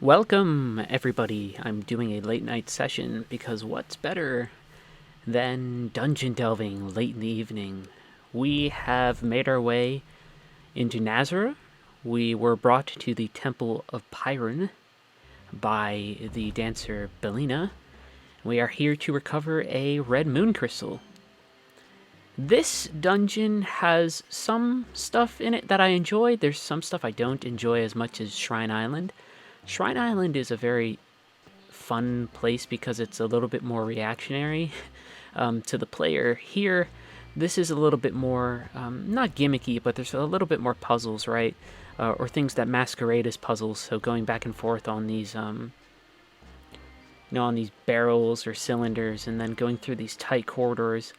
Welcome, everybody. I'm doing a late night session because what's better than dungeon delving late in the evening? We have made our way into Nazareth. We were brought to the Temple of Pyrynn by the dancer Belina. We are here to recover a red moon crystal. This dungeon has some stuff in it that I enjoy. There's some stuff I don't enjoy as much as Shrine Island. Shrine Island is a very fun place because it's a little bit more reactionary to the player. Here, this is a little bit more, not gimmicky, but there's a little bit more puzzles, right? Or things that masquerade as puzzles, so going back and forth on these, on these barrels or cylinders, and then going through these tight corridors.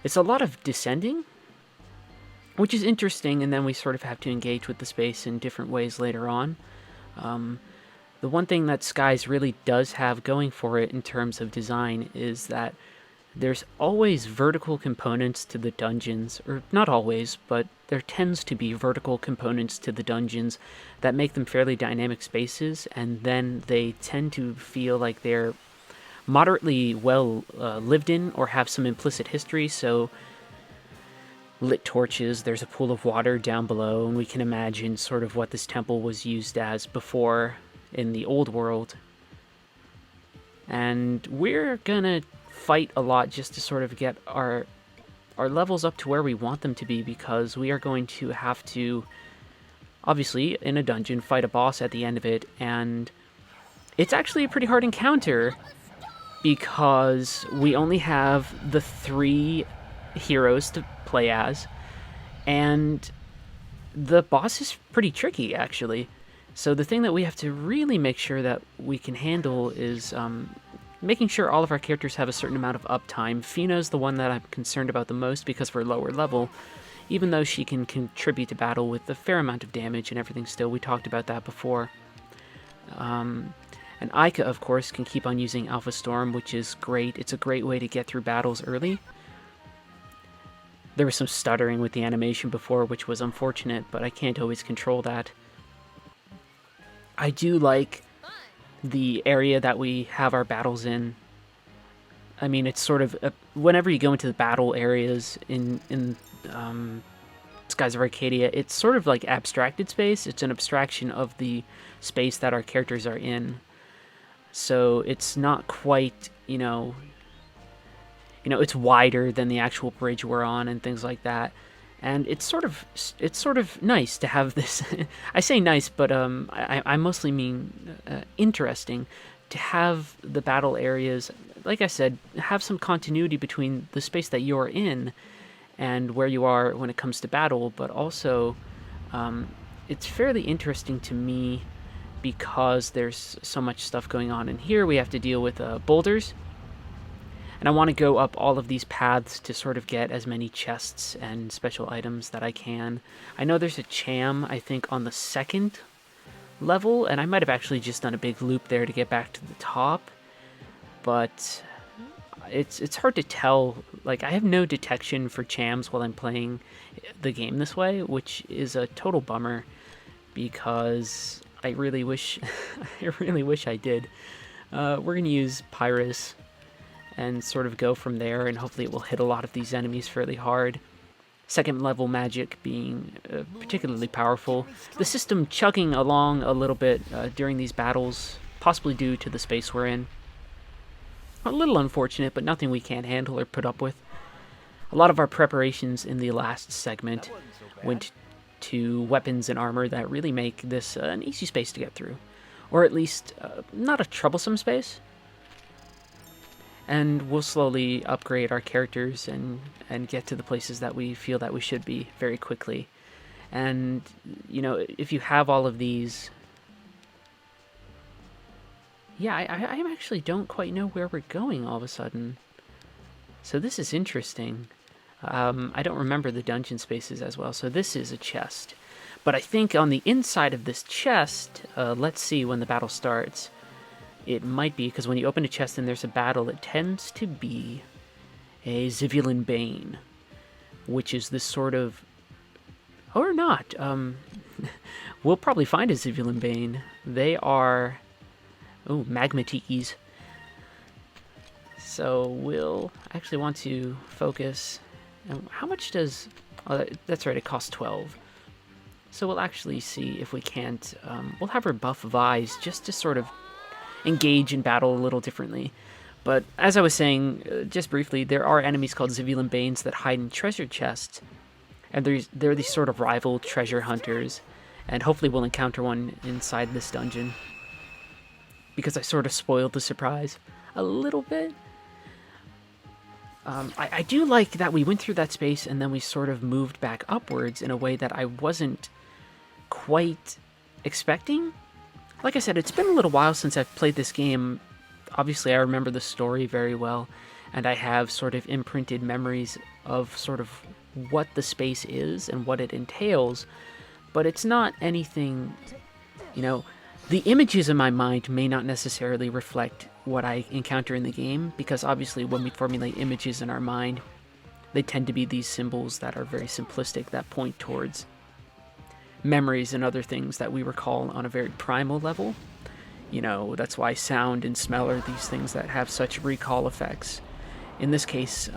It's a lot of descending, which is interesting, and then we sort of have to engage with the space in different ways later on. The one thing that Skies really does have going for it in terms of design is that there's always vertical components to the dungeons, or not always, but there tends to be vertical components to the dungeons that make them fairly dynamic spaces, and then they tend to feel like they're moderately well lived in or have some implicit history. So lit torches, there's a pool of water down below, and we can imagine sort of what this temple was used as before in the old world. And we're gonna fight a lot just to sort of get our levels up to where we want them to be, because we are going to have to, obviously, in a dungeon, fight a boss at the end of it, and it's actually a pretty hard encounter because we only have the 3 heroes to play as, and the boss is pretty tricky, actually. So the thing that we have to really make sure that we can handle is making sure all of our characters have a certain amount of uptime. Fina's the one that I'm concerned about the most because we're lower level, even though she can contribute to battle with a fair amount of damage and everything still. We talked about that before. And Aika, of course, can keep on using Alpha Storm, which is great. It's a great way to get through battles early. There was some stuttering with the animation before, which was unfortunate, but I can't always control that. I do like the area that we have our battles in. I mean, it's sort of whenever you go into the battle areas in Skies of Arcadia, it's sort of like abstracted space. It's an abstraction of the space that our characters are in. So it's not quite, it's wider than the actual bridge we're on and things like that. And it's sort of nice to have this. I say nice, but I mostly mean interesting to have the battle areas. Like I said, have some continuity between the space that you're in and where you are when it comes to battle. But also, it's fairly interesting to me because there's so much stuff going on. And here we have to deal with boulders. And I want to go up all of these paths to sort of get as many chests and special items that I can. I know there's a cham, I think, on the 2nd level, and I might have actually just done a big loop there to get back to the top. But it's hard to tell. Like, I have no detection for chams while I'm playing the game this way, which is a total bummer because I really wish I did. We're going to use Pyrus and sort of go from there, and hopefully it will hit a lot of these enemies fairly hard. 2nd level magic being particularly powerful. The system chugging along a little bit during these battles, possibly due to the space we're in. A little unfortunate, but nothing we can't handle or put up with. A lot of our preparations in the last segment went to weapons and armor that really make this an easy space to get through. Or at least not a troublesome space. And we'll slowly upgrade our characters and get to the places that we feel that we should be very quickly. And, if you have all of these... Yeah, I actually don't quite know where we're going all of a sudden. So this is interesting. I don't remember the dungeon spaces as well, so this is a chest. But I think on the inside of this chest, let's see when the battle starts. It might be, because when you open a chest and there's a battle, it tends to be a Zivulin Bane, which is this sort of... Or not. We'll probably find a Zivulin Bane. They are Oh, magma tikis. So we'll actually want to focus. How much does... Oh, that's right, it costs 12. So we'll actually see if we can't... we'll have her buff Vise just to sort of engage in battle a little differently. But as I was saying, just briefly, there are enemies called Zivulan Banes that hide in treasure chests. And they're these sort of rival treasure hunters. And hopefully we'll encounter one inside this dungeon. Because I sort of spoiled the surprise a little bit. I do like that we went through that space and then we sort of moved back upwards in a way that I wasn't quite expecting. Like I said, it's been a little while since I've played this game. Obviously, I remember the story very well, and I have sort of imprinted memories of sort of what the space is and what it entails, but it's not anything, you know, the images in my mind may not necessarily reflect what I encounter in the game, because obviously when we formulate images in our mind, they tend to be these symbols that are very simplistic, that point towards memories and other things that we recall on a very primal level. You know, that's why sound and smell are these things that have such recall effects. In this case,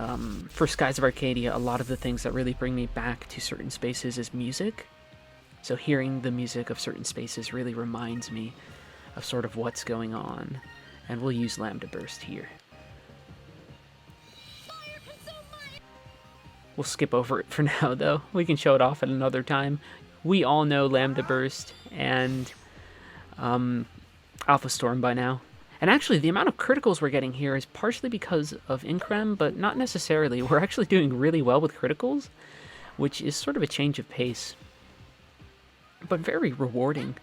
for Skies of Arcadia, a lot of the things that really bring me back to certain spaces is music. So hearing the music of certain spaces really reminds me of sort of what's going on. And we'll use Lambda Burst here. We'll skip over it for now, though. We can show it off at another time. We all know Lambda Burst and Alpha Storm by now. And actually, the amount of criticals we're getting here is partially because of Increm, but not necessarily. We're actually doing really well with criticals, which is sort of a change of pace, but very rewarding.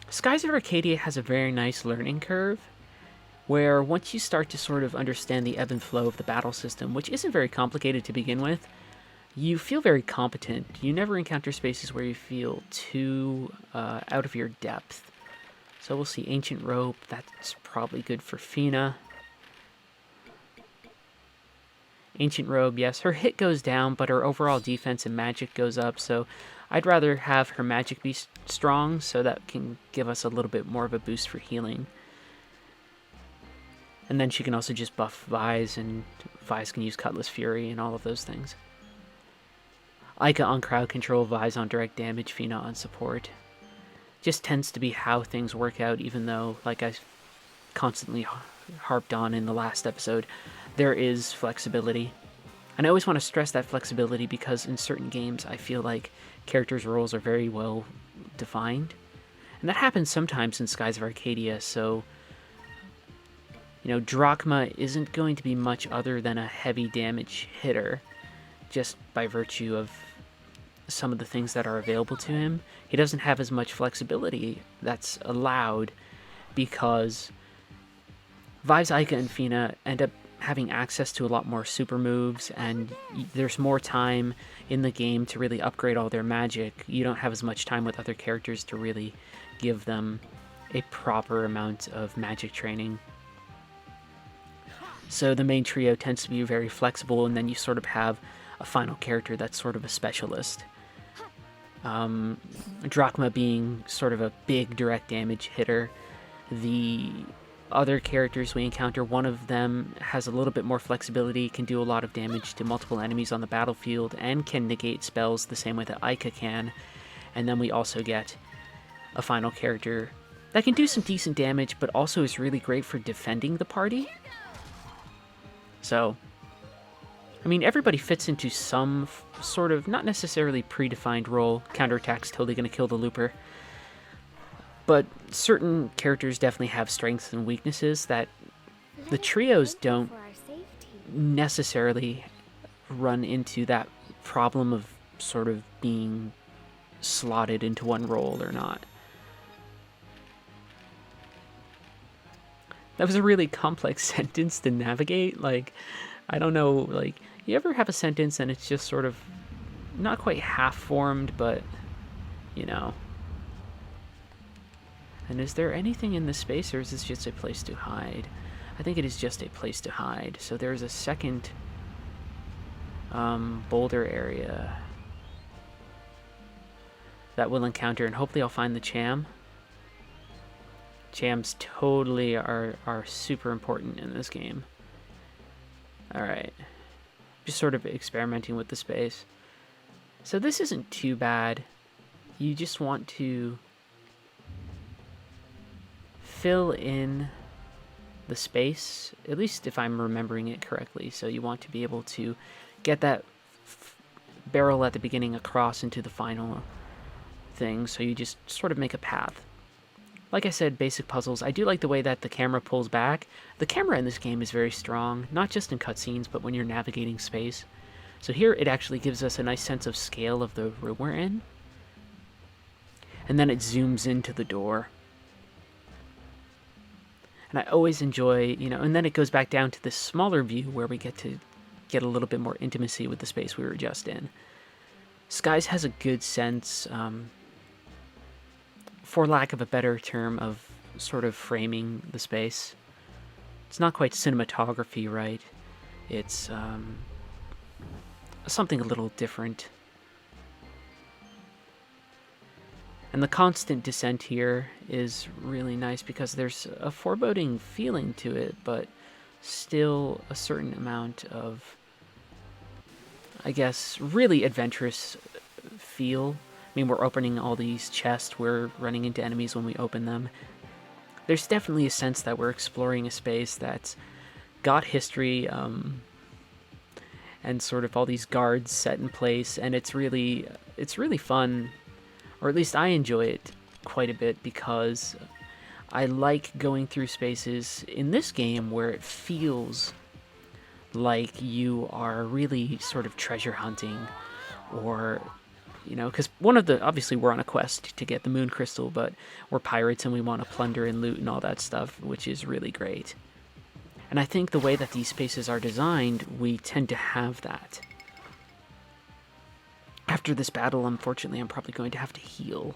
Skies of Arcadia has a very nice learning curve, where once you start to sort of understand the ebb and flow of the battle system, which isn't very complicated to begin with, you feel very competent. You never encounter spaces where you feel too out of your depth. So we'll see Ancient Rope, that's probably good for Fina. Ancient Robe, yes, her hit goes down, but her overall defense and magic goes up, so I'd rather have her magic be strong, so that can give us a little bit more of a boost for healing. And then she can also just buff Vise, and Vise can use Cutlass Fury and all of those things. Ica on crowd control, Vise on direct damage, Fina on support. Just tends to be how things work out, even though, like I constantly harped on in the last episode, there is flexibility. And I always want to stress that flexibility because in certain games I feel like characters' roles are very well defined. And that happens sometimes in Skies of Arcadia, so... You know, Drachma isn't going to be much other than a heavy damage hitter, just by virtue of some of the things that are available to him. He doesn't have as much flexibility that's allowed because Vise, Ica, and Fina end up having access to a lot more super moves, and there's more time in the game to really upgrade all their magic. You don't have as much time with other characters to really give them a proper amount of magic training. So the main trio tends to be very flexible, and then you sort of have a final character that's sort of a specialist. Drachma being sort of a big direct damage hitter. The other characters we encounter, one of them has a little bit more flexibility, can do a lot of damage to multiple enemies on the battlefield, and can negate spells the same way that Ica can. And then we also get a final character that can do some decent damage, but also is really great for defending the party. So, I mean, everybody fits into some sort of, not necessarily predefined role. Counterattack's totally going to kill the looper. But certain characters definitely have strengths and weaknesses that the trios don't necessarily run into that problem of sort of being slotted into one role or not. That was a really complex sentence to navigate. Like, I don't know, like, you ever have a sentence and it's just sort of not quite half-formed, but, you know. And is there anything in this space, or is this just a place to hide? I think it is just a place to hide. So there's a second boulder area that we'll encounter, and hopefully I'll find the Cham. Jams totally are super important in this game. Alright. Just sort of experimenting with the space. So this isn't too bad. You just want to fill in the space, at least if I'm remembering it correctly. So you want to be able to get that barrel at the beginning across into the final thing, so you just sort of make a path. Like I said, basic puzzles. I do like the way that the camera pulls back. The camera in this game is very strong, not just in cutscenes, but when you're navigating space. So here it actually gives us a nice sense of scale of the room we're in. And then it zooms into the door. And I always enjoy, and then it goes back down to this smaller view where we get to get a little bit more intimacy with the space we were just in. Skies has a good sense, for lack of a better term, of sort of framing the space. It's not quite cinematography, right? It's something a little different. And the constant descent here is really nice because there's a foreboding feeling to it, but still a certain amount of, I guess, really adventurous feel. I mean, we're opening all these chests, we're running into enemies when we open them. There's definitely a sense that we're exploring a space that's got history, and sort of all these guards set in place, and it's really fun, or at least I enjoy it quite a bit because I like going through spaces in this game where it feels like you are really sort of treasure hunting, or because obviously we're on a quest to get the moon crystal, but we're pirates and we want to plunder and loot and all that stuff, which is really great. And I think the way that these spaces are designed, we tend to have that. After this battle, unfortunately, I'm probably going to have to heal.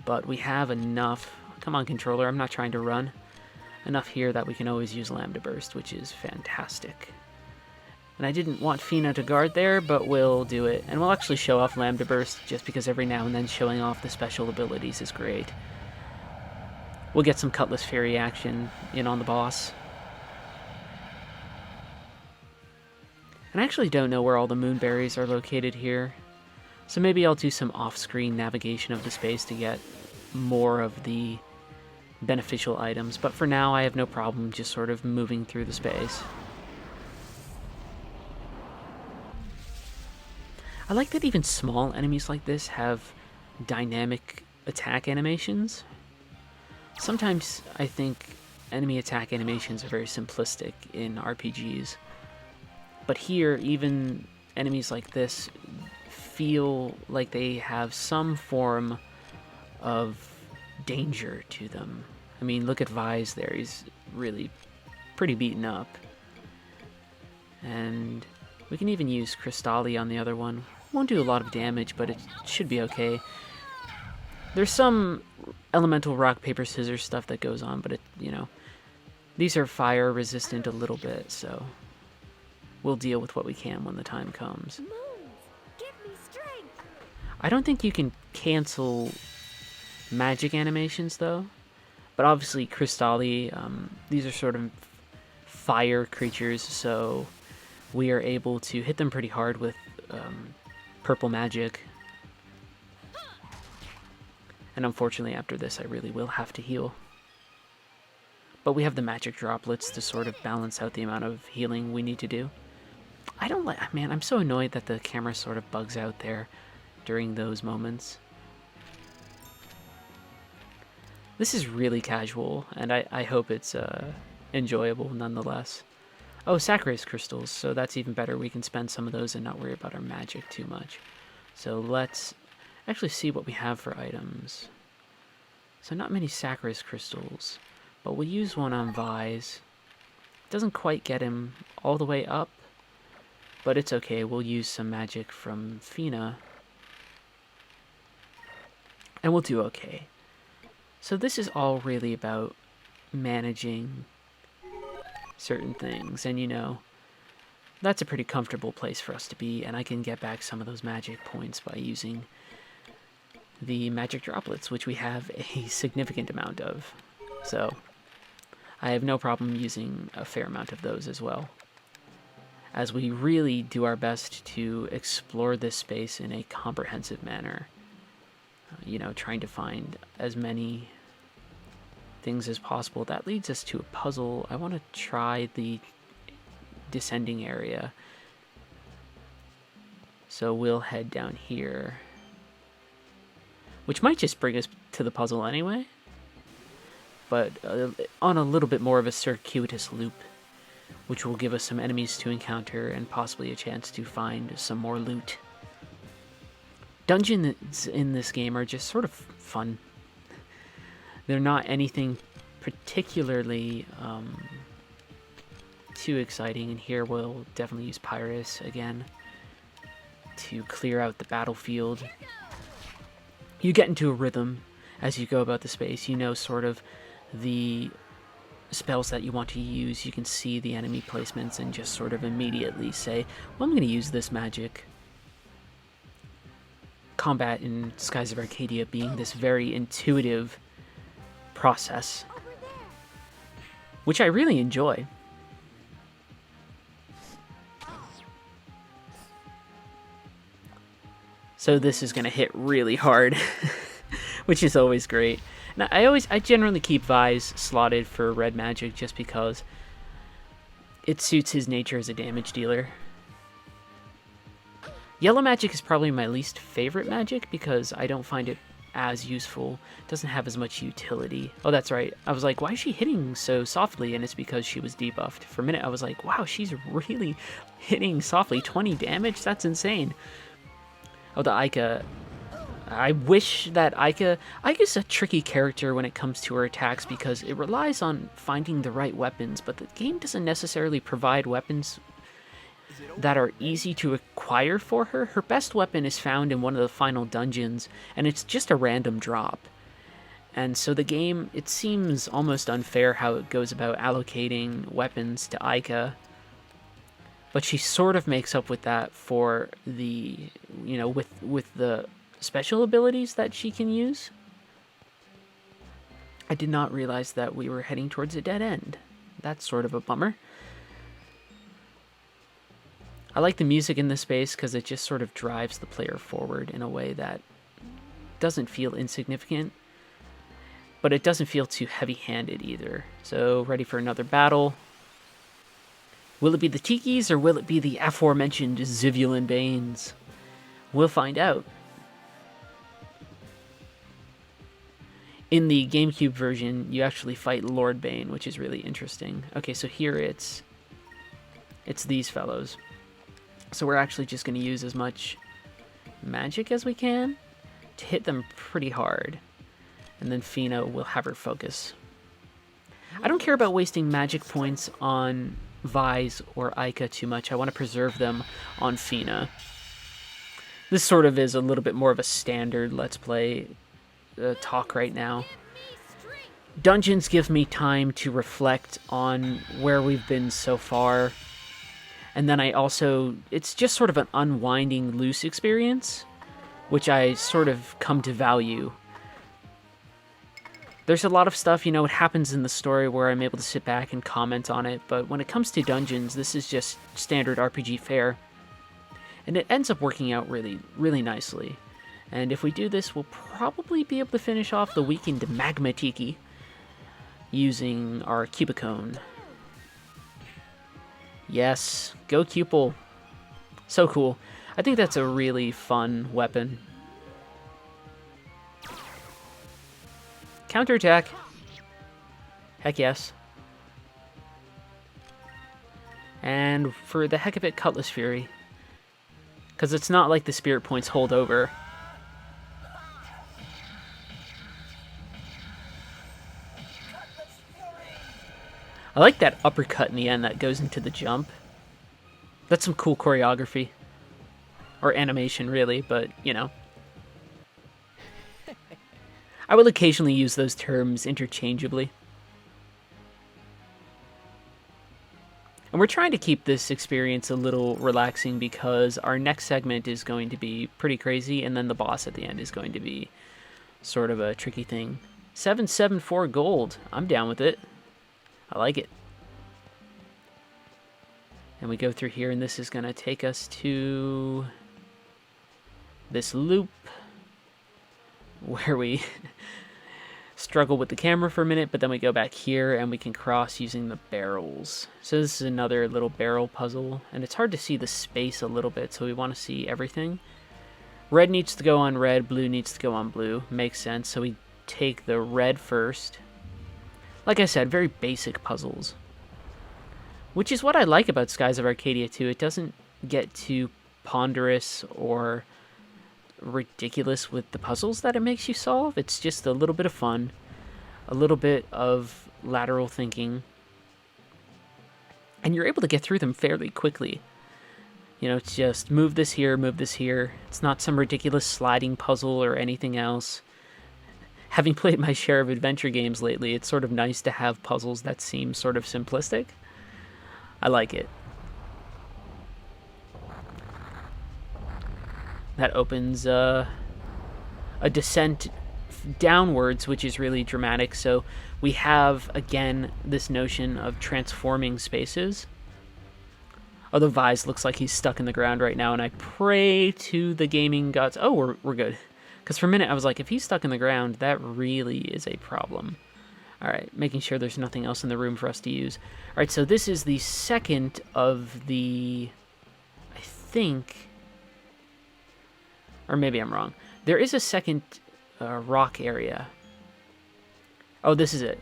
But we have enough. Come on, controller, I'm not trying to run. Enough here that we can always use Lambda Burst, which is fantastic. And I didn't want Fina to guard there, but we'll do it. And we'll actually show off Lambda Burst, just because every now and then showing off the special abilities is great. We'll get some Cutlass Fury action in on the boss. And I actually don't know where all the moonberries are located here. So maybe I'll do some off-screen navigation of the space to get more of the beneficial items. But for now, I have no problem just sort of moving through the space. I like that even small enemies like this have dynamic attack animations. Sometimes I think enemy attack animations are very simplistic in RPGs. But here, even enemies like this feel like they have some form of danger to them. I mean, look at Vise there. He's really pretty beaten up. And we can even use Crystalli on the other one. Won't do a lot of damage, but it should be okay. There's some elemental rock, paper, scissors stuff that goes on, but these are fire resistant a little bit, so we'll deal with what we can when the time comes. Give me strength. I don't think you can cancel magic animations, though. But obviously, Crystalli, these are sort of fire creatures, so we are able to hit them pretty hard with purple magic. And unfortunately, after this, I really will have to heal. But we have the magic droplets to sort of balance out the amount of healing we need to do. Man, I'm so annoyed that the camera sort of bugs out there during those moments. This is really casual, and I hope it's enjoyable nonetheless. Oh, Sacris crystals, so that's even better. We can spend some of those and not worry about our magic too much. So let's actually see what we have for items. So not many Sacris crystals, but we'll use one on Vise. Doesn't quite get him all the way up, but it's okay. We'll use some magic from Fina, and we'll do okay. So this is all really about managing certain things, and that's a pretty comfortable place for us to be, and I can get back some of those magic points by using the magic droplets, which we have a significant amount of. So I have no problem using a fair amount of those as well, as we really do our best to explore this space in a comprehensive manner. Trying to find as many things as possible. That leads us to a puzzle. I want to try the descending area. So we'll head down here, which might just bring us to the puzzle anyway, but on a little bit more of a circuitous loop, which will give us some enemies to encounter and possibly a chance to find some more loot. Dungeons in this game are just sort of fun. They're not anything particularly too exciting, and here we'll definitely use Pyrus again to clear out the battlefield. You get into a rhythm as you go about the space. You know sort of the spells that you want to use. You can see the enemy placements and just sort of immediately say, well, I'm going to use this magic. Combat in Skies of Arcadia being this very intuitive process, which I really enjoy. So this is going to hit really hard, which is always great. Now, I generally keep Vise slotted for red magic just because it suits his nature as a damage dealer. Yellow magic is probably my least favorite magic because I don't find it as useful. It doesn't have as much utility. Oh, that's right. I was like, why is she hitting so softly? And it's because she was debuffed. For a minute, I was like, wow, she's really hitting softly. 20 damage? That's insane. Oh, the Ica. I wish that Ica's a tricky character when it comes to her attacks because it relies on finding the right weapons, but the game doesn't necessarily provide weapons that are easy to acquire for her. Her best weapon is found in one of the final dungeons, and it's just a random drop. And so the game, it seems almost unfair how it goes about allocating weapons to Ica. But she sort of makes up with that for the, with the special abilities that she can use. I did not realize that we were heading towards a dead end. That's sort of a bummer. I like the music in this space because it just sort of drives the player forward in a way that doesn't feel insignificant, but it doesn't feel too heavy-handed either. So, ready for another battle. Will it be the Tikis or will it be the aforementioned Zivulin Banes? We'll find out. In the GameCube version, you actually fight Lord Bane, which is really interesting. Okay, so here it's these fellows. So we're actually just going to use as much magic as we can to hit them pretty hard. And then Fina will have her focus. I don't care about wasting magic points on Vise or Ica too much. I want to preserve them on Fina. This sort of is a little bit more of a standard Let's Play talk right now. Dungeons give me time to reflect on where we've been so far. And then it's just sort of an unwinding, loose experience, which I sort of come to value. There's a lot of stuff, it happens in the story where I'm able to sit back and comment on it, but when it comes to dungeons, this is just standard RPG fare. And it ends up working out really, really nicely. And if we do this, we'll probably be able to finish off the weakened Magma Tiki using our Cubicone. Yes, go Cupel. So cool. I think that's a really fun weapon. Counterattack. Heck yes. And for the heck of it, Cutlass Fury. Because it's not like the spirit points hold over. I like that uppercut in the end that goes into the jump. That's some cool choreography. Or animation, really, but, I will occasionally use those terms interchangeably. And we're trying to keep this experience a little relaxing because our next segment is going to be pretty crazy, and then the boss at the end is going to be sort of a tricky thing. 774 gold. I'm down with it. I like it. And we go through here, and this is going to take us to this loop where we struggle with the camera for a minute, but then we go back here and we can cross using the barrels. So this is another little barrel puzzle, and it's hard to see the space a little bit, so we want to see everything. Red needs to go on red, blue needs to go on blue. Makes sense. So we take the red first. Like I said, very basic puzzles, which is what I like about Skies of Arcadia 2. It doesn't get too ponderous or ridiculous with the puzzles that it makes you solve. It's just a little bit of fun, a little bit of lateral thinking, and you're able to get through them fairly quickly. You know, it's just move this here, move this here. It's not some ridiculous sliding puzzle or anything else. Having played my share of adventure games lately, it's sort of nice to have puzzles that seem sort of simplistic. I like it. That opens a descent downwards, which is really dramatic. So we have, again, this notion of transforming spaces. Although Vise looks like he's stuck in the ground right now, and I pray to the gaming gods. Oh, we're good. Because for a minute I was like, if he's stuck in the ground, that really is a problem. All right, making sure there's nothing else in the room for us to use. All right, so this is the second of the, I think, or maybe I'm wrong. There is a second rock area. Oh, this is it.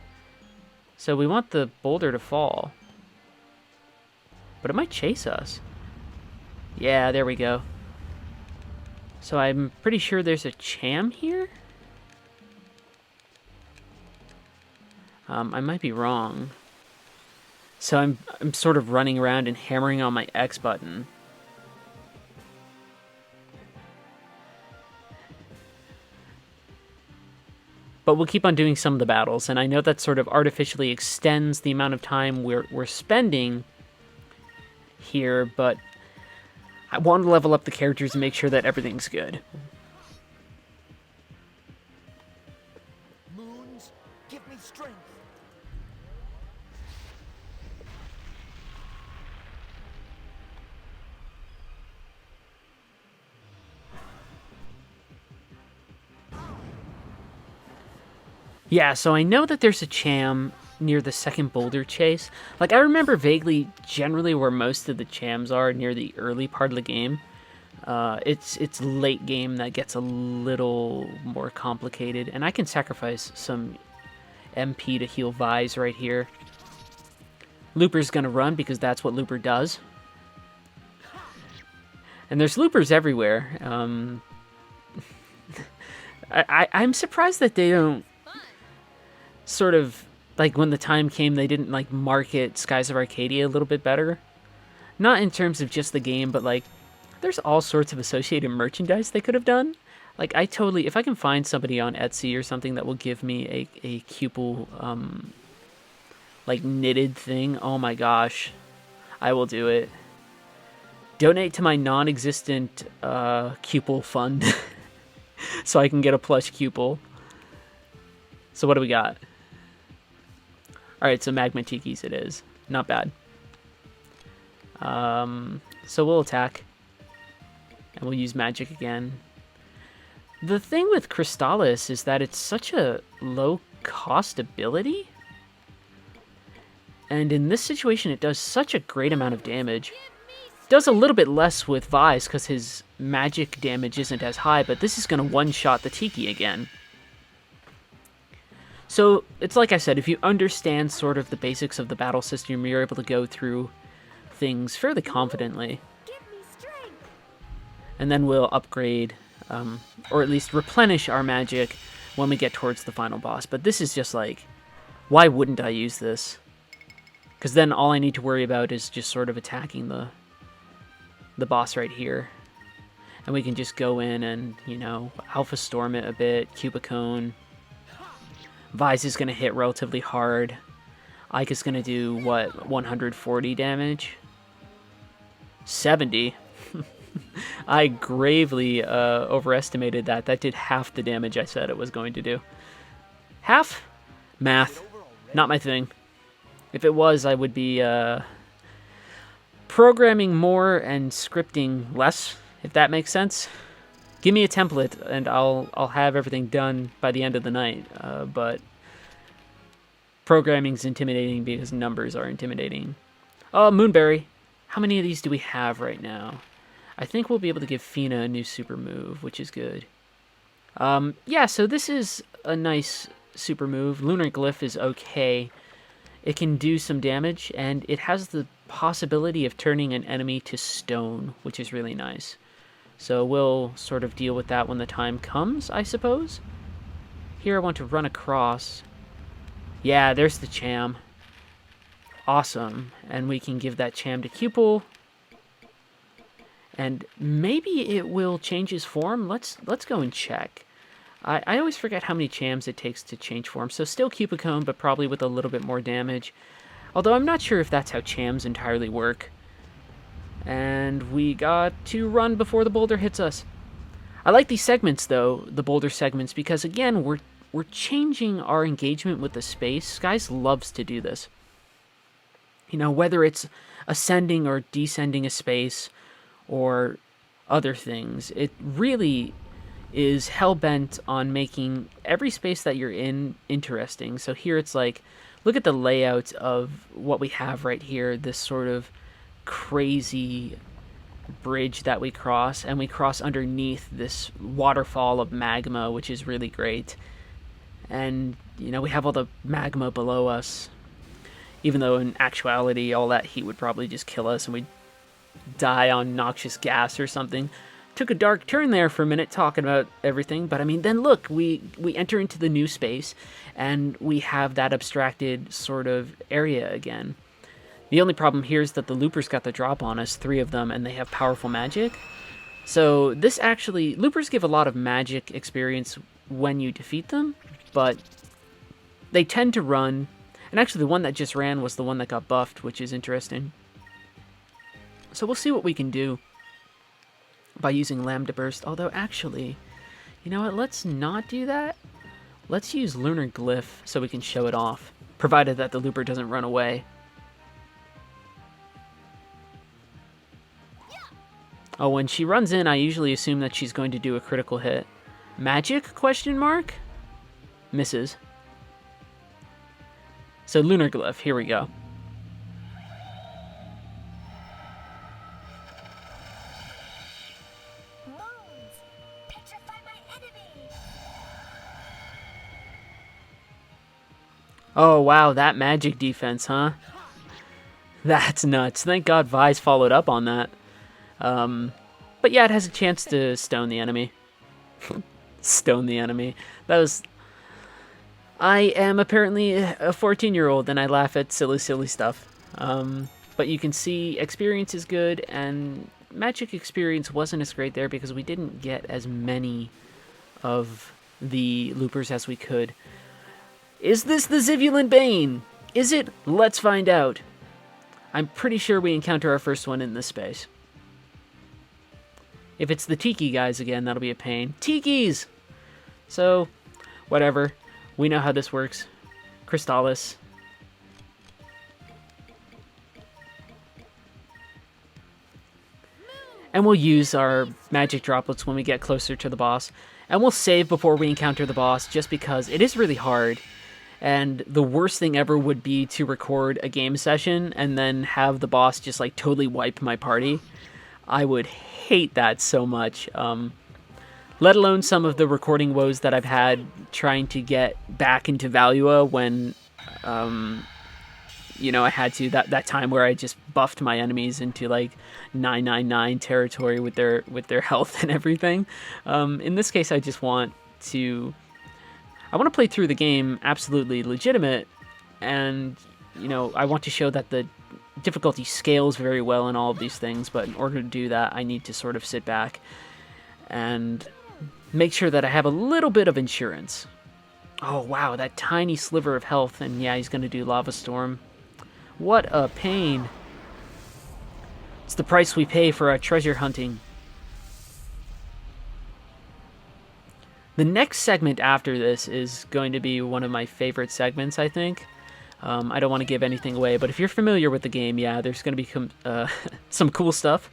So we want the boulder to fall. But it might chase us. Yeah, there we go. So I'm pretty sure there's a cham here? I might be wrong. So I'm sort of running around and hammering on my X button. But we'll keep on doing some of the battles, and I know that sort of artificially extends the amount of time we're spending here, but I want to level up the characters and make sure that everything's good. Moons, give me strength. Yeah, so I know that there's a cham near the second boulder chase. Like, I remember vaguely generally where most of the chams are near the early part of the game. It's late game that gets a little more complicated, and I can sacrifice some MP to heal Vise right here. Looper's gonna run because that's what Looper does. And there's loopers everywhere. I'm surprised that they don't sort of, like, when the time came, they didn't, like, market Skies of Arcadia a little bit better. Not in terms of just the game, but, like, there's all sorts of associated merchandise they could have done. Like, I totally, if I can find somebody on Etsy or something that will give me a Cupel, like, knitted thing, oh my gosh, I will do it. Donate to my non-existent Cupel fund so I can get a plush Cupel. So what do we got? Alright, so Magma Tikis it is. Not bad. So we'll attack. And we'll use magic again. The thing with Crystallis is that it's such a low-cost ability. And in this situation, it does such a great amount of damage. It does a little bit less with Vise because his magic damage isn't as high, but this is going to one-shot the Tiki again. So, it's like I said, if you understand sort of the basics of the battle system, you're able to go through things fairly confidently. Give me strength. And then we'll upgrade, or at least replenish our magic when we get towards the final boss. But this is just like, why wouldn't I use this? Because then all I need to worry about is just sort of attacking the boss right here. And we can just go in and, you know, Alpha Storm it a bit, Cubicone. Vise is going to hit relatively hard. Ike is going to do, what, 140 damage? 70. I gravely overestimated that. That did half the damage I said it was going to do. Half? Math. Not my thing. If it was, I would be programming more and scripting less, if that makes sense. Give me a template, and I'll have everything done by the end of the night. But programming's intimidating because numbers are intimidating. Oh, Moonberry. How many of these do we have right now? I think we'll be able to give Fina a new super move, which is good. Yeah, so this is a nice super move. Lunar Glyph is okay. It can do some damage, and it has the possibility of turning an enemy to stone, which is really nice. So we'll sort of deal with that when the time comes, I suppose. Here I want to run across. Yeah, there's the Cham. Awesome. And we can give that Cham to Cupel. And maybe it will change his form. Let's go and check. I always forget how many Chams it takes to change form. So still Cupicone, but probably with a little bit more damage. Although I'm not sure if that's how Chams entirely work. And we got to run before the boulder hits us. I like these segments, though, the boulder segments, because, again, we're changing our engagement with the space. Skies loves to do this. You know, whether it's ascending or descending a space or other things, it really is hell-bent on making every space that you're in interesting. So here it's like, look at the layout of what we have right here, this sort of crazy bridge that we cross, and we cross underneath this waterfall of magma, which is really great. And, you know, we have all the magma below us, even though in actuality all that heat would probably just kill us and we'd die on noxious gas or something. Took a dark turn there for a minute talking about everything, but I mean, then look, we enter into the new space and we have that abstracted sort of area again. The only problem here is that the loopers got the drop on us, 3 of them, and they have powerful magic. So this actually, loopers give a lot of magic experience when you defeat them, but they tend to run, and actually the one that just ran was the one that got buffed, which is interesting. So we'll see what we can do by using Lambda Burst, although actually, you know what, let's not do that. Let's use Lunar Glyph so we can show it off, provided that the looper doesn't run away. Oh, when she runs in, I usually assume that she's going to do a critical hit. Magic, question mark? Misses. So Lunar Glyph, here we go. Moons, petrify my enemy. Oh, wow, that magic defense, huh? That's nuts. Thank God Vi's followed up on that. But yeah, it has a chance to stone the enemy. Stone the enemy. That was... I am apparently a 14-year-old and I laugh at silly stuff. But you can see experience is good, and magic experience wasn't as great there because we didn't get as many of the loopers as we could. Is this the Zivulent Bane? Is it? Let's find out. I'm pretty sure we encounter our first one in this space. If it's the Tiki guys again, that'll be a pain. Tikis! So, whatever. We know how this works. Crystallis. And we'll use our magic droplets when we get closer to the boss. And we'll save before we encounter the boss, just because it is really hard. And the worst thing ever would be to record a game session and then have the boss just like totally wipe my party. I would hate that so much. Let alone some of the recording woes that I've had trying to get back into Valua when, you know, I had to, that time where I just buffed my enemies into like 999 territory with their health and everything. In this case, I just want to play through the game absolutely legitimate, and, you know, I want to show that the difficulty scales very well in all of these things, but in order to do that, I need to sort of sit back and make sure that I have a little bit of insurance. Oh, wow, that tiny sliver of health. And yeah, he's going to do Lava Storm. What a pain. It's the price we pay for our treasure hunting. The next segment after this is going to be one of my favorite segments, I think. I don't want to give anything away, but if you're familiar with the game, yeah, there's going to be some cool stuff.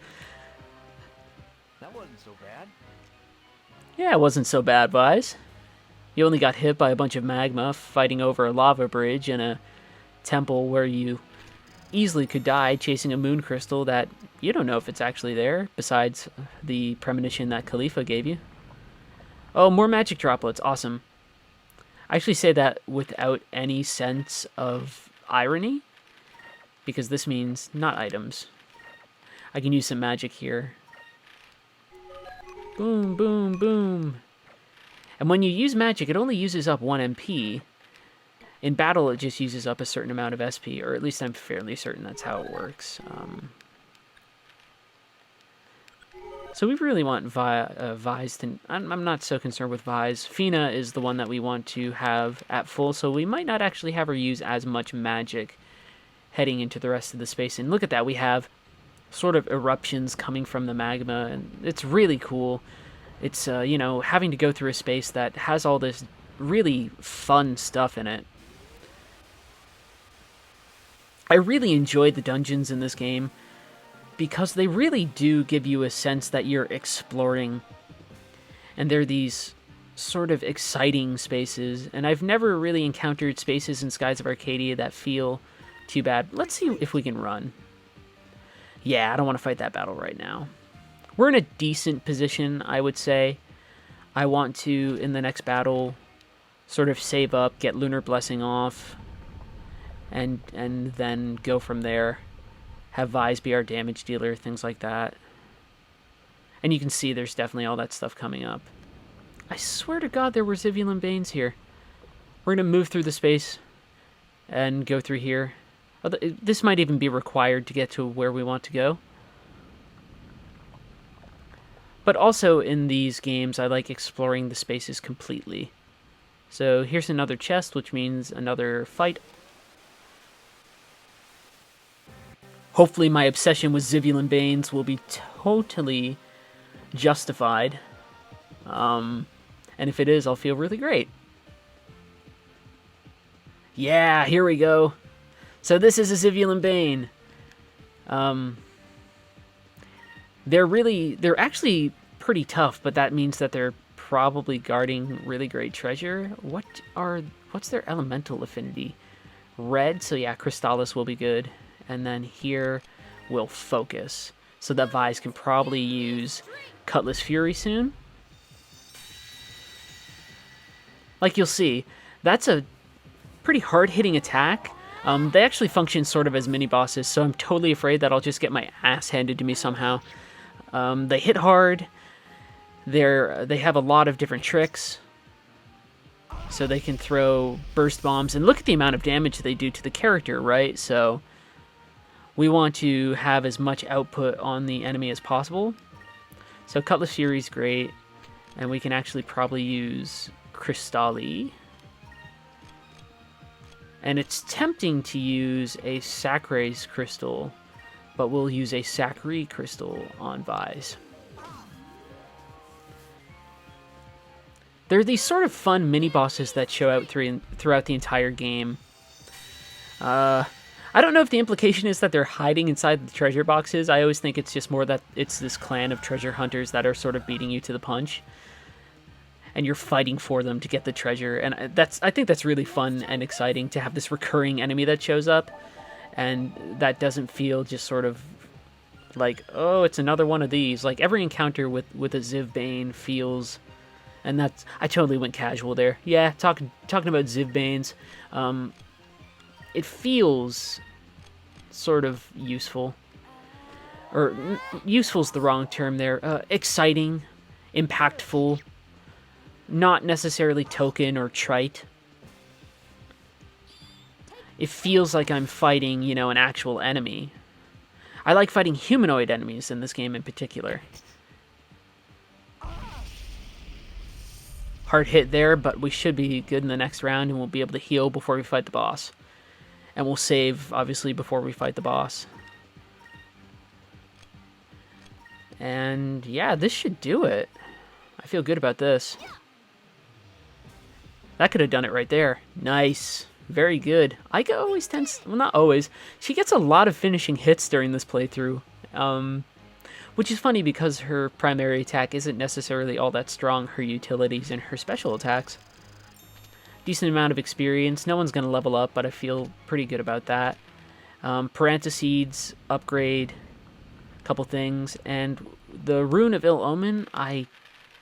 That wasn't so bad. Yeah, it wasn't so bad, Vise. You only got hit by a bunch of magma fighting over a lava bridge in a temple where you easily could die chasing a moon crystal that you don't know if it's actually there, besides the premonition that Khalifa gave you. Oh, more magic droplets. Awesome. I actually say that without any sense of irony, because this means not items. I can use some magic here. Boom, boom, boom. And when you use magic, it only uses up 1 MP. In battle, it just uses up a certain amount of SP, or at least I'm fairly certain that's how it works. So we really want Vise to... I'm not so concerned with Vise. Fina is the one that we want to have at full, so we might not actually have her use as much magic heading into the rest of the space. And look at that, we have sort of eruptions coming from the magma, and it's really cool. It's, you know, having to go through a space that has all this really fun stuff in it. I really enjoyed the dungeons in this game, because they really do give you a sense that you're exploring. And they're these sort of exciting spaces. And I've never really encountered spaces in Skies of Arcadia that feel too bad. Let's see if we can run. Yeah, I don't want to fight that battle right now. We're in a decent position, I would say. I want to, in the next battle, sort of save up, get Lunar Blessing off, and then go from there. Have Vise be our damage dealer, things like that. And you can see there's definitely all that stuff coming up. I swear to God there were Zivulin Banes here. We're going to move through the space and go through here. This might even be required to get to where we want to go. But also in these games, I like exploring the spaces completely. So here's another chest, which means another fight. Hopefully my obsession with Zivulin Banes will be totally justified. And if it is, I'll feel really great. Yeah, here we go. So this is a Zivulin Bane. They're actually pretty tough, but that means that they're probably guarding really great treasure. What's their elemental affinity? Red, so yeah, Crystallis will be good. And then here we'll focus, so that Vise can probably use Cutlass Fury soon. Like you'll see, that's a pretty hard-hitting attack. They actually function sort of as mini-bosses, so I'm totally afraid that I'll just get my ass handed to me somehow. They hit hard. They have a lot of different tricks. So they can throw burst bombs, and look at the amount of damage they do to the character, right? So we want to have as much output on the enemy as possible. So Cutlass Fury is great, and we can actually probably use Crystalli. And it's tempting to use a Sacre's Crystal, but we'll use a Sacre Crystal on Vise. There are these sort of fun mini-bosses that show out throughout the entire game. I don't know if the implication is that they're hiding inside the treasure boxes. I always think it's just more that it's this clan of treasure hunters that are sort of beating you to the punch. And you're fighting for them to get the treasure. And I think that's really fun and exciting to have this recurring enemy that shows up. And that doesn't feel just sort of like, oh, it's another one of these. Like, every encounter with a Ziv Bane feels... And that's... I totally went casual there. Yeah, talking about Ziv Banes. It feels sort of useful. Or, useful's the wrong term there. Exciting, impactful, not necessarily token or trite. It feels like I'm fighting, you know, an actual enemy. I like fighting humanoid enemies in this game in particular. hard hit there, but we should be good in the next round, and we'll be able to heal before we fight the boss. And we'll save, obviously, before we fight the boss. And yeah, this should do it. I feel good about this. That could have done it right there. Nice. Very good. Aika always tends... Well, not always. She gets a lot of finishing hits during this playthrough. Which is funny because her primary attack isn't necessarily all that strong. Her utilities and her special attacks. Decent amount of experience. No one's going to level up, but I feel pretty good about that. Parentheses, upgrade, a couple things. And the Rune of Ill Omen, I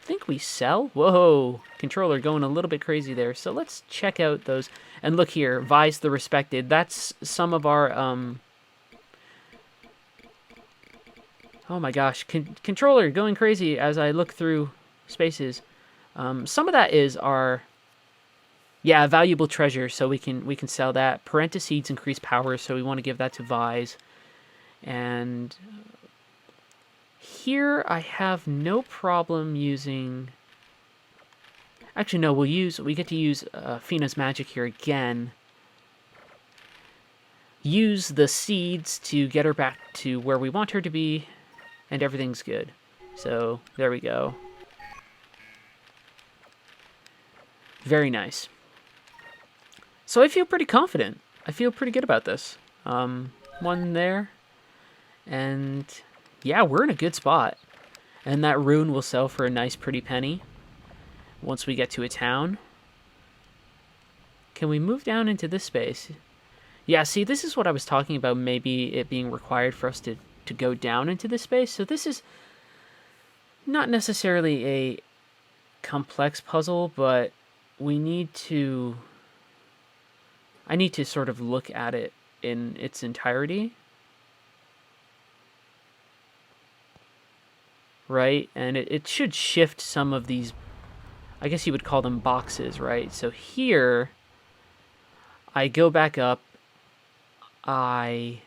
think we sell. Whoa, controller going a little bit crazy there. So let's check out those. And look here, Vise the Respected. That's some of our... Oh my gosh, controller going crazy as I look through spaces. Some of that is our... Yeah, valuable treasure, so we can sell that. Parentheses increase power, so we want to give that to Vise. And here I have no problem using... Actually, no, we get to use Fina's magic here again. Use the seeds to get her back to where we want her to be, and everything's good. So, there we go. Very nice. So I feel pretty confident. I feel pretty good about this. One there. And yeah, we're in a good spot. And that rune will sell for a nice pretty penny once we get to a town. Can we move down into this space? Yeah, see, this is what I was talking about, maybe it being required for us to go down into this space. So this is not necessarily a complex puzzle, but we need to... I need to sort of look at it in its entirety. Right? And it should shift some of these, I guess you would call them boxes, right? So here, I go back up, I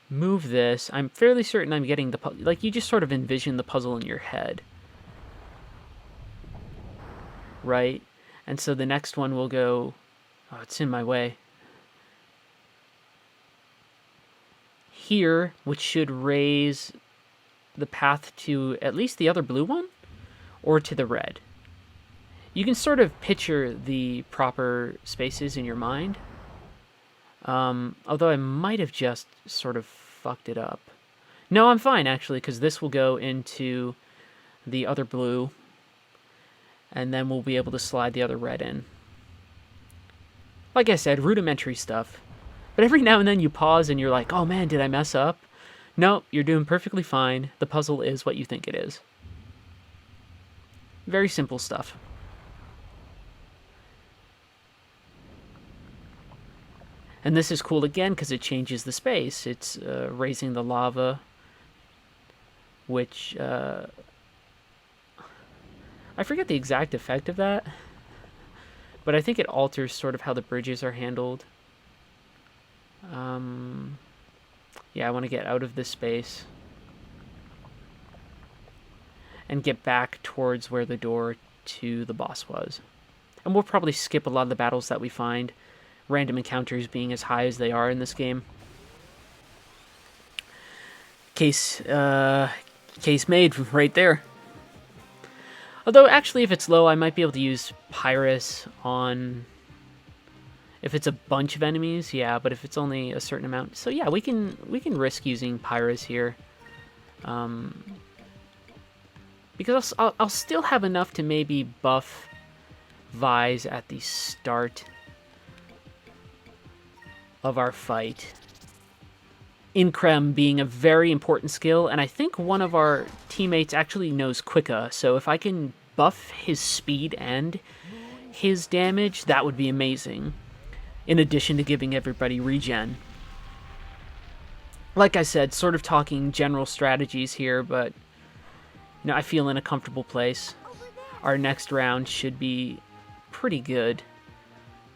move this. I'm fairly certain I'm getting the puzzle. Like, you just sort of envision the puzzle in your head. Right? And so the next one will go... Oh, it's in my way. Here, which should raise the path to at least the other blue one, or to the red. You can sort of picture the proper spaces in your mind. Although I might have just sort of fucked it up. No, I'm fine, actually, because this will go into the other blue, and then we'll be able to slide the other red in. Like I said, rudimentary stuff. But every now and then you pause and you're like, oh man, did I mess up? No, you're doing perfectly fine. The puzzle is what you think it is. Very simple stuff. And this is cool again because it changes the space. It's raising the lava, which... I forget the exact effect of that. But I think it alters sort of how the bridges are handled. Yeah, I want to get out of this space. And get back towards where the door to the boss was. And we'll probably skip a lot of the battles that we find. Random encounters being as high as they are in this game. Case made right there. Although, actually, if it's low, I might be able to use Pyrus on... If it's a bunch of enemies, yeah, but if it's only a certain amount... So, yeah, we can risk using Pyrus here. Because I'll still have enough to maybe buff Vise at the start of our fight. Increm being a very important skill, and I think one of our teammates actually knows Quicka, so if I can buff his speed and his damage, that would be amazing. In addition to giving everybody regen. Like I said, sort of talking general strategies here, but you know, I feel in a comfortable place. Our next round should be pretty good.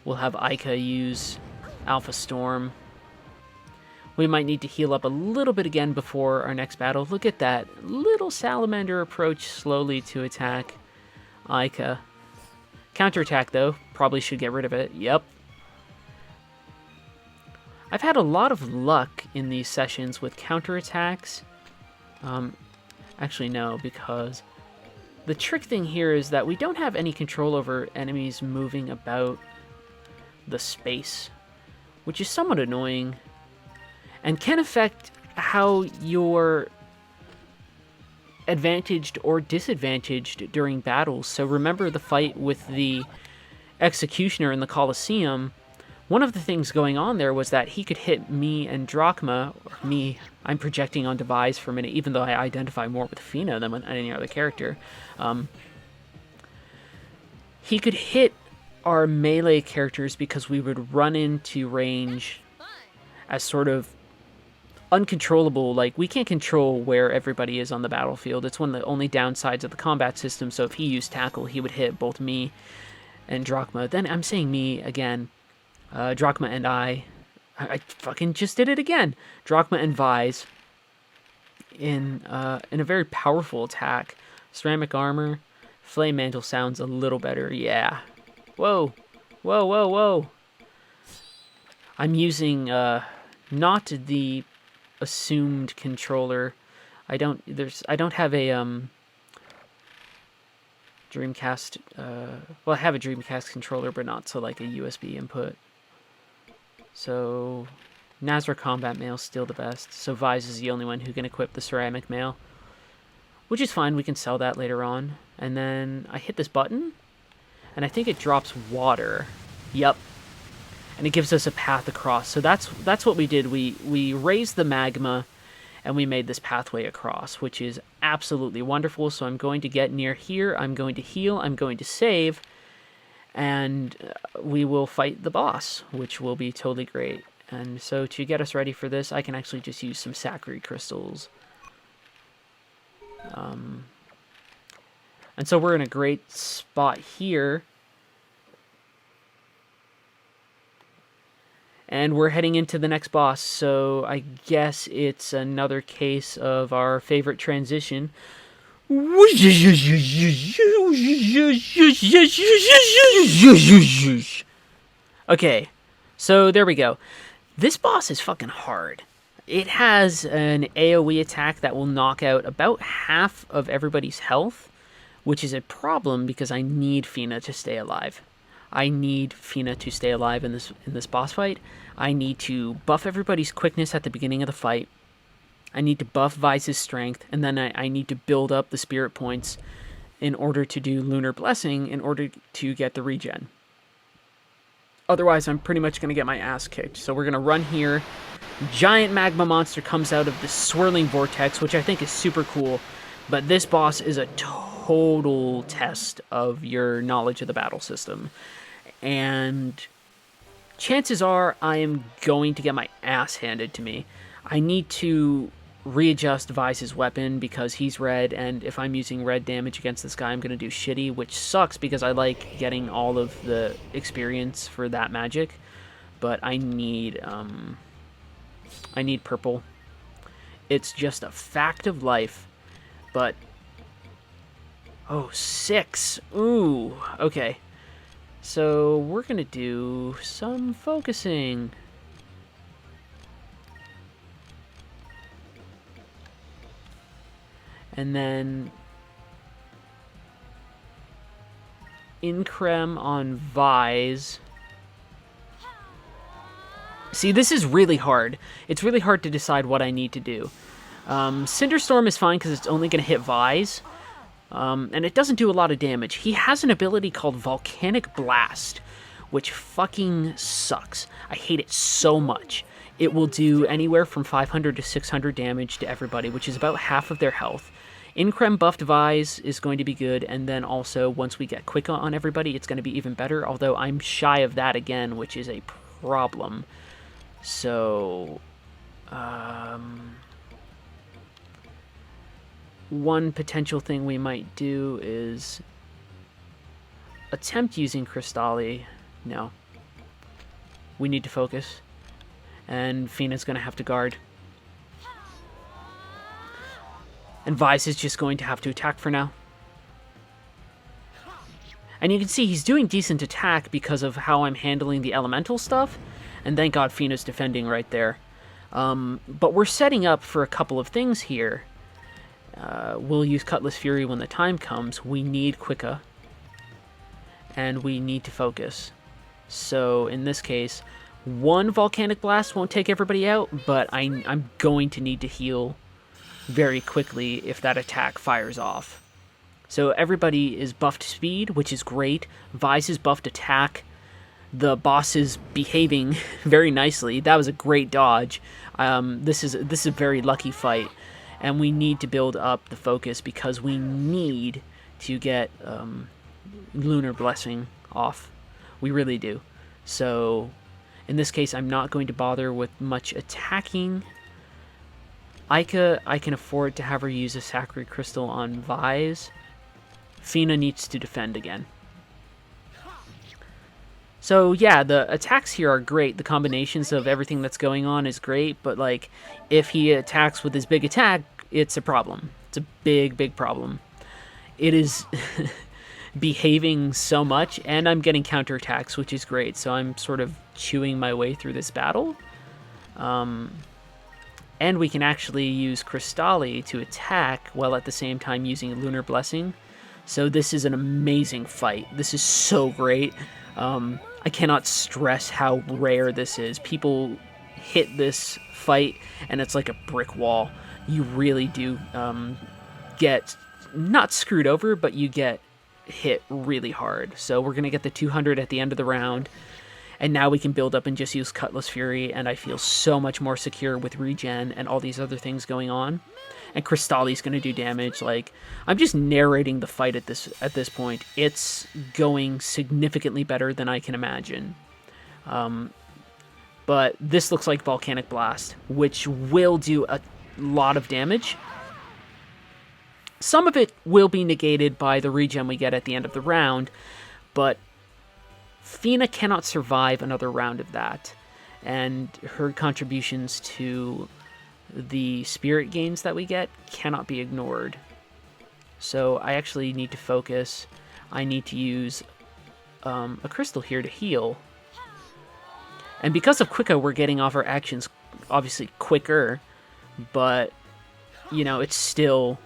We'll have Aika use Alpha Storm. We might need to heal up a little bit again before our next battle. Look at that little salamander approach slowly to attack Ica. Counterattack, though. Probably should get rid of it. Yep. I've had a lot of luck in these sessions with counterattacks. Actually, no, because the trick thing here is that we don't have any control over enemies moving about the space, which is somewhat annoying and can affect how you're advantaged or disadvantaged during battles. So remember the fight with the Executioner in the Colosseum. One of the things going on there was that he could hit me and Drachma, or me, I'm projecting onto Vise for a minute, even though I identify more with Fina than with any other character. He could hit our melee characters because we would run into range as sort of uncontrollable. Like, we can't control where everybody is on the battlefield. It's one of the only downsides of the combat system, so if he used Tackle, he would hit both me and Drachma. Then I'm saying me again. Drachma and I fucking just did it again. Drachma and Vise in a very powerful attack. Ceramic Armor. Flame Mantle sounds a little better. Yeah. Whoa. Whoa, whoa, whoa. I'm using not the assumed controller. I don't have a Dreamcast. Well, I have a Dreamcast controller, but not so like a USB input. So Nazra Combat Mail's still the best. So Vise is the only one who can equip the Ceramic Mail, which is fine. We can sell that later on. And then I hit this button, and I think it drops water. Yep. And it gives us a path across. So that's what we did. We raised the magma, and we made this pathway across, which is absolutely wonderful. So I'm going to get near here. I'm going to heal. I'm going to save. And we will fight the boss, which will be totally great. And so to get us ready for this, I can actually just use some Sacred Crystals. And so we're in a great spot here. And we're heading into the next boss, so I guess it's another case of our favorite transition. Okay, so there we go. This boss is fucking hard. It has an AoE attack that will knock out about half of everybody's health, which is a problem because I need Fina to stay alive. I need Fina to stay alive in this boss fight. I need to buff everybody's quickness at the beginning of the fight. I need to buff Vise's strength, and then I need to build up the spirit points in order to do Lunar Blessing in order to get the regen. Otherwise, I'm pretty much going to get my ass kicked. So we're going to run here. Giant magma monster comes out of this swirling vortex, which I think is super cool. But this boss is a total test of your knowledge of the battle system. And chances are I am going to get my ass handed to me. I need to readjust Vise's weapon because he's red, and if I'm using red damage against this guy, I'm going to do shitty, which sucks because I like getting all of the experience for that magic. But I need purple. It's just a fact of life. But oh, 6. Ooh, okay. So we're going to do some focusing. And then Increm on Vise. See, this is really hard. It's really hard to decide what I need to do. Cinderstorm is fine because it's only going to hit Vise. And it doesn't do a lot of damage. He has an ability called Volcanic Blast, which fucking sucks. I hate it so much. It will do anywhere from 500 to 600 damage to everybody, which is about half of their health. Increm buffed Vise is going to be good, and then also once we get Quick on everybody, it's going to be even better, although I'm shy of that again, which is a problem. So, one potential thing we might do is attempt using Crystalli. No. We need to focus. And Fina's going to have to guard. And Vise is just going to have to attack for now. And you can see he's doing decent attack because of how I'm handling the elemental stuff. And thank God Fina's defending right there. But we're setting up for a couple of things here. We'll use Cutlass Fury when the time comes. We need Quicka. And we need to focus. So in this case, one Volcanic Blast won't take everybody out, but I'm going to need to heal very quickly if that attack fires off. So everybody is buffed speed, which is great. Vise is buffed attack. The boss is behaving very nicely. That was a great dodge. This is a very lucky fight, and we need to build up the focus because we need to get Lunar Blessing off. We really do. So in this case, I'm not going to bother with much attacking. Ica, I can afford to have her use a Sacred Crystal on Vise. Fina needs to defend again. So yeah, the attacks here are great. The combinations of everything that's going on is great, but like if he attacks with his big attack, it's a problem. It's a big, big problem. It is behaving so much, and I'm getting counterattacks, which is great. So I'm sort of chewing my way through this battle. And we can actually use Crystalli to attack while at the same time using Lunar Blessing. So this is an amazing fight. This is so great. I cannot stress how rare this is. People hit this fight and it's like a brick wall. You really do get not screwed over, but you get hit really hard. So we're going to get the 200 at the end of the round. And now we can build up and just use Cutlass Fury, and I feel so much more secure with regen and all these other things going on. And Crystalli's going to do damage. Like, I'm just narrating the fight at this point. It's going significantly better than I can imagine. But this looks like Volcanic Blast, which will do a lot of damage. Some of it will be negated by the regen we get at the end of the round, but Fina cannot survive another round of that, and her contributions to the spirit gains that we get cannot be ignored. So I actually need to focus. I need to use a crystal here to heal. And because of Quicka, we're getting off our actions obviously quicker, but, you know, it's still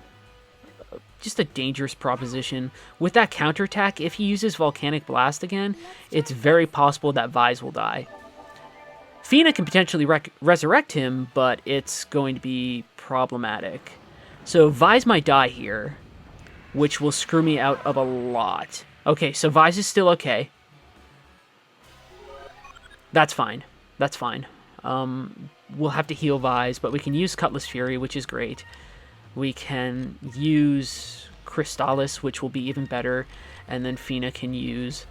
just a dangerous proposition. With that counterattack, if he uses Volcanic Blast again, it's very possible that Vise will die. Fina can potentially resurrect him, but it's going to be problematic. So Vise might die here, which will screw me out of a lot. Okay, so Vise is still okay. That's fine. That's fine. We'll have to heal Vise, but we can use Cutlass Fury, which is great. We can use Crystallis, which will be even better, and then Fina can use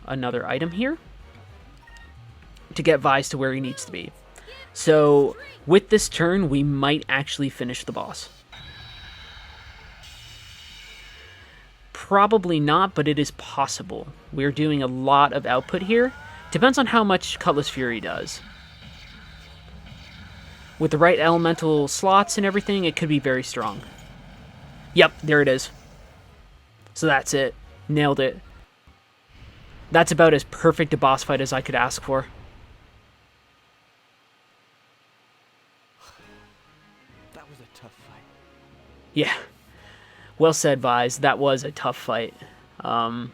another item here to get Vise to where he needs to be. So with this turn, we might actually finish the boss. Probably not, but it is possible. We're doing a lot of output here. Depends on how much Cutlass Fury does. With the right elemental slots and everything, it could be very strong. Yep, there it is. So that's it. Nailed it. That's about as perfect a boss fight as I could ask for. That was a tough fight. Yeah. Well said, Vise. That was a tough fight. And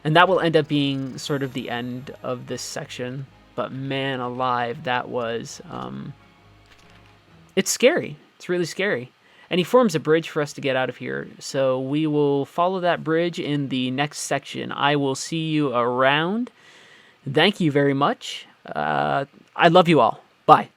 that will end up being sort of the end of this section. But man alive, that was... it's scary. It's really scary. And he forms a bridge for us to get out of here. So we will follow that bridge in the next section. I will see you around. Thank you very much. I love you all. Bye.